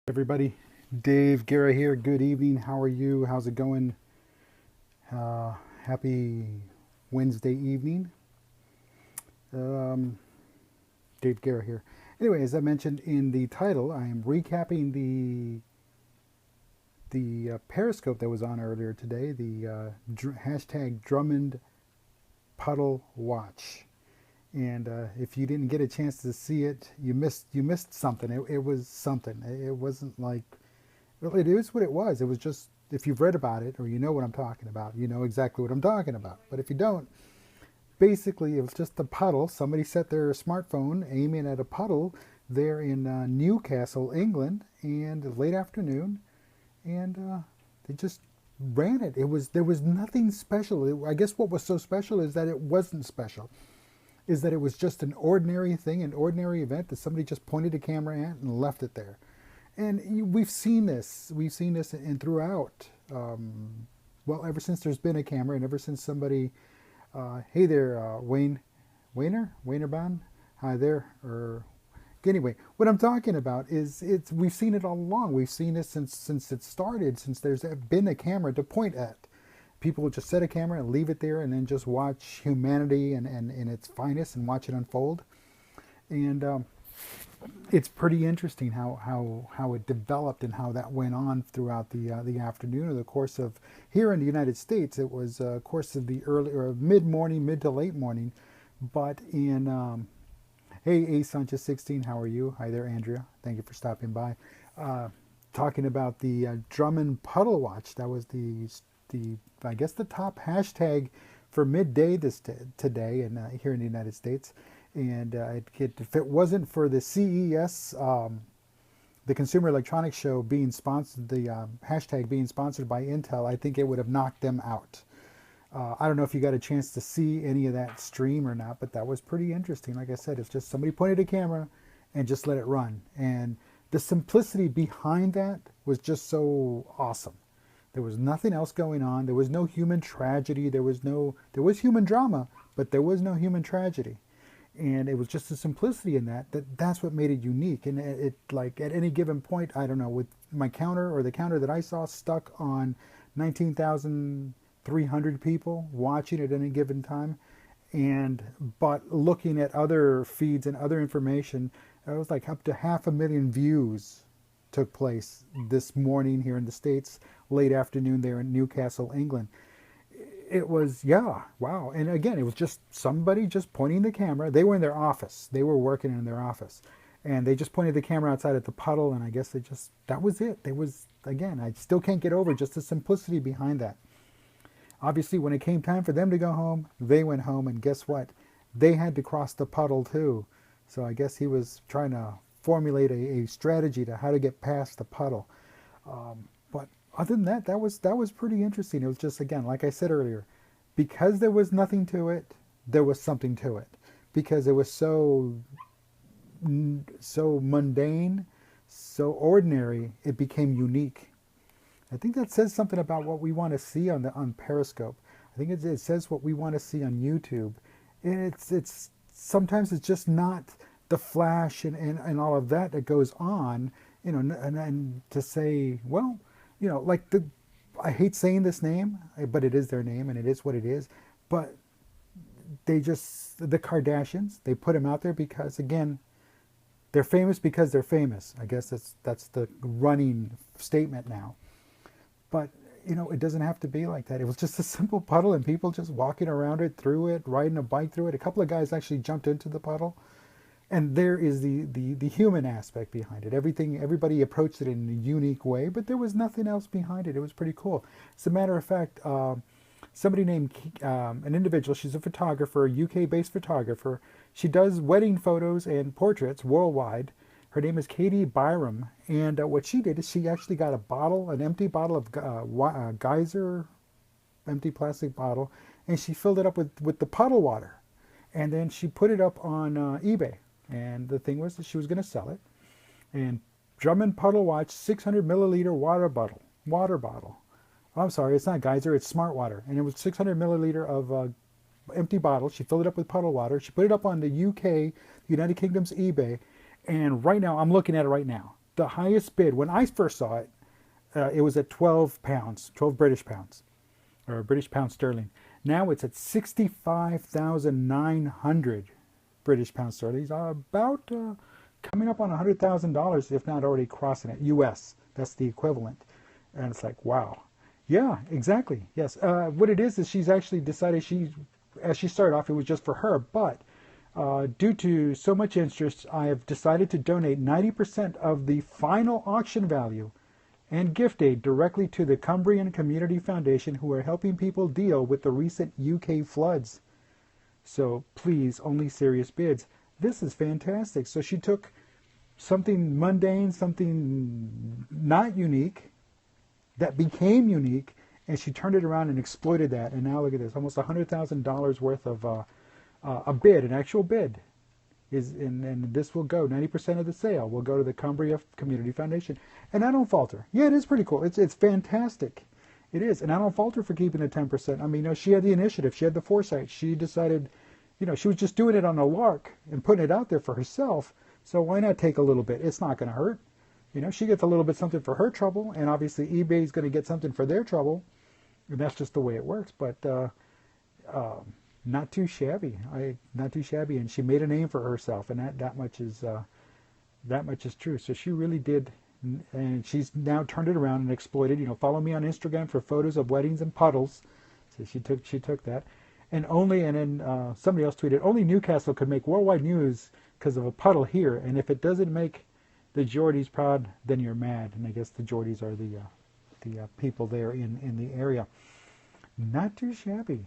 Everybody, Dave Guerra here. Good evening. How are you? How's it going? Happy Wednesday evening. Um, Dave Guerra here. Anyway, as I mentioned in the title, I am recapping the Periscope that was on earlier today. The hashtag Drummond Puddle Watch. And if you didn't get a chance to see it, you missed something. It was something. It wasn't like, well, it is what it was. It was just, if you've read about it or you know what I'm talking about, you know exactly what I'm talking about. But if you don't, basically it was just a puddle. Somebody set their smartphone aiming at a puddle there in Newcastle, England, and late afternoon, and they just ran it. There was nothing special. I guess what was so special is that it wasn't special. Is that it was just an ordinary thing, an ordinary event that somebody just pointed a camera at and left it there. And we've seen this. We've seen this in throughout. Well, ever since there's been a camera, and ever since somebody, hey there, Waynerbahn, hi there. Or anyway, what I'm talking about is we've seen it all along. We've seen it since it started, since there's been a camera to point at. People would just set a camera and leave it there and then just watch humanity and in its finest and watch it unfold. And it's pretty interesting how it developed and how that went on throughout the afternoon or the course of, here in the United States, it was course of the early or mid-morning, mid to late morning. But in, hey, A Sanchez 16, how are you? Hi there, Andrea. Thank you for stopping by. Talking about the Drummond Puddle Watch. That was the I guess the top hashtag for midday today and here in the United States. And if it wasn't for the CES, the Consumer Electronics Show being sponsored, the hashtag being sponsored by Intel, I think it would have knocked them out. I don't know if you got a chance to see any of that stream or not, but that was pretty interesting. Like I said, it's just somebody pointed a camera and just let it run. And the simplicity behind that was just so awesome. There was nothing else going on. There was no human tragedy. There was human drama, but there was no human tragedy. And it was just the simplicity in that's what made it unique. And it like at any given point, I don't know, with my counter or the counter that I saw stuck on 19,300 people watching at any given time. But looking at other feeds and other information, it was like up to 500,000 views took place this morning here in the States, late afternoon there in Newcastle, England. It was, yeah, wow. And again, it was just somebody just pointing the camera. They were in their office. They were working in their office. And they just pointed the camera outside at the puddle, and I guess that was it. It was, again, I still can't get over just the simplicity behind that. Obviously, when it came time for them to go home, they went home, and guess what? They had to cross the puddle too. So I guess he was trying to formulate a strategy to how to get past the puddle. But other than that, that was pretty interesting. It was just, again, like I said earlier, because there was nothing to it, there was something to it. Because it was so mundane, so ordinary, it became unique. I think that says something about what we want to see on Periscope. I think it says what we want to see on YouTube. And it's sometimes it's just not the flash and all of that goes on, you know, and to say, well, you know, like I hate saying this name, but it is their name and it is what it is. But the Kardashians, they put them out there because, again, they're famous because they're famous. I guess that's the running statement now. But, you know, it doesn't have to be like that. It was just a simple puddle and people just walking around it, through it, riding a bike through it. A couple of guys actually jumped into the puddle. And there is the human aspect behind it. Everybody approached it in a unique way, but there was nothing else behind it. It was pretty cool. As a matter of fact, somebody named, an individual, she's a photographer, a UK-based photographer. She does wedding photos and portraits worldwide. Her name is Katie Byram. And what she did is she actually got an empty bottle of Geyser, empty plastic bottle, and she filled it up with the puddle water. And then she put it up on eBay. And the thing was that she was going to sell it. And Drummond Puddle Watch 600 milliliter water bottle. Oh, I'm sorry, it's not Geyser, it's Smart Water. And it was 600 milliliter of empty bottle. She filled it up with puddle water. She put it up on the UK, United Kingdom's eBay. And right now, I'm looking at it right now. the highest bid, when I first saw it, it was at 12 pounds, 12 British pounds, or British pound sterling. Now it's at 65,900 British pound sterling. About coming up on $100,000, if not already crossing it, US. That's the equivalent. And it's like, wow. Yeah, exactly. Yes. What it is she's actually decided as she started off, it was just for her, but due to so much interest, I have decided to donate 90% of the final auction value and gift aid directly to the Cumbrian Community Foundation, who are helping people deal with the recent UK floods. So please, only serious bids. This is fantastic. So she took something mundane, something not unique, that became unique, and she turned it around and exploited that. And now look at this, almost $100,000 worth of a bid, an actual bid. And this will go, 90% of the sale will go to the Cumbria Community Foundation. And I don't falter. Yeah, it is pretty cool. It's fantastic. It is. And I don't falter for keeping it 10%. I mean, she had the initiative. She had the foresight. She decided, she was just doing it on a lark and putting it out there for herself. So why not take a little bit? It's not going to hurt. She gets a little bit something for her trouble, and obviously eBay's going to get something for their trouble. And that's just the way it works. But not too shabby. Not too shabby, and she made a name for herself, and that much is true. So she really did, and she's now turned it around and exploited. Follow me on Instagram for photos of weddings and puddles. So she took that, and then somebody else tweeted, only Newcastle could make worldwide news because of a puddle here, and if it doesn't make the Geordies proud, then you're mad. And I guess the Geordies are the people there in the area. Not too shabby.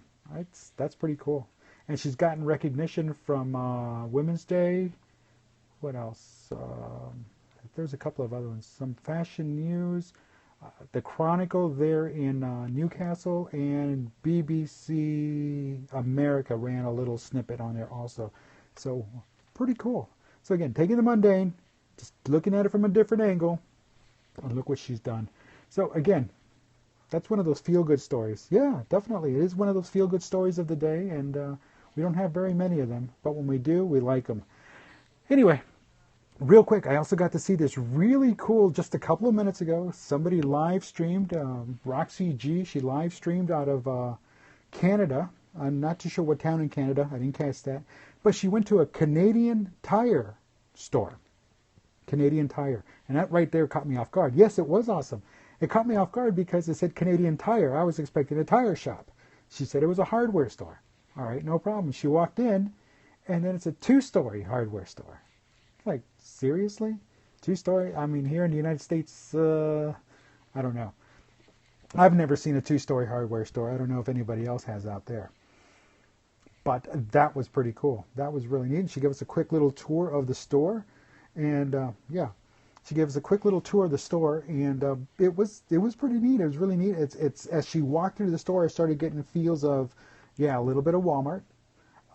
That's pretty cool. And she's gotten recognition from Women's Day. What else? There's a couple of other ones. Some fashion news. The Chronicle there in Newcastle, and BBC America ran a little snippet on there also. So pretty cool. So again, taking the mundane, just looking at it from a different angle, and look what she's done. So again, that's one of those feel-good stories. Yeah, definitely. It is one of those feel-good stories of the day, and we don't have very many of them, but when we do, we like them. Anyway, real quick, I also got to see this really cool, just a couple of minutes ago, somebody live streamed, Roxy G, she live streamed out of Canada. I'm not too sure what town in Canada, I didn't catch that, but she went to a Canadian Tire store. Canadian Tire. And that right there caught me off guard. Yes, it was awesome. It caught me off guard because it said Canadian Tire. I was expecting a tire shop. She said it was a hardware store. All right, no problem. She walked in, and then it's a 2-story hardware store. Like, seriously? 2-story? I mean, here in the United States, I don't know. I've never seen a 2-story hardware store. I don't know if anybody else has out there. But that was pretty cool. That was really neat. She gave us a quick little tour of the store. And, yeah. She gave us a quick little tour of the store, and it was pretty neat. It was really neat. It's as she walked into the store, I started getting feels of, a little bit of Walmart,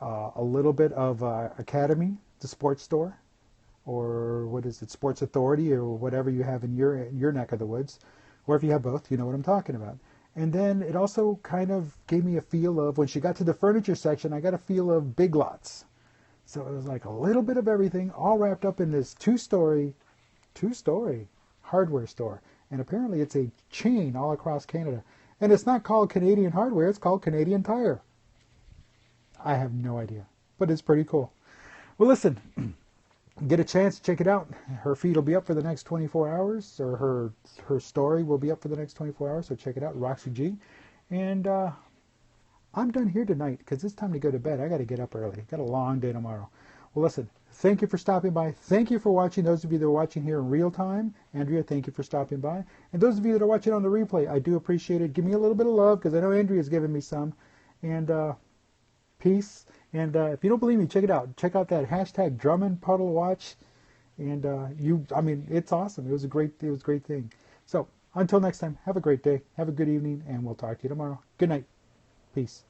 a little bit of Academy, the sports store, or what is it, Sports Authority, or whatever you have in your neck of the woods, or if you have both, you know what I'm talking about. And then it also kind of gave me a feel of, when she got to the furniture section, I got a feel of Big Lots. So it was like a little bit of everything, all wrapped up in this 2-story hardware store. And apparently it's a chain all across Canada. And it's not called Canadian Hardware, it's called Canadian Tire. I have no idea, but it's pretty cool. Well, listen, get a chance, check it out. Her feed will be up for the next 24 hours, or her story will be up for the next 24 hours, so check it out, Roxy G. And I'm done here tonight because it's time to go to bed. I got to get up early. Got a long day tomorrow. Well, listen, thank you for stopping by. Thank you for watching. Those of you that are watching here in real time, Andrea, thank you for stopping by. And those of you that are watching on the replay, I do appreciate it. Give me a little bit of love because I know Andrea's giving me some. And peace. And if you don't believe me, check it out. Check out that hashtag Drummond Puddle watch. And it's awesome. It was a great thing. So until next time, have a great day. Have a good evening, and we'll talk to you tomorrow. Good night. Peace.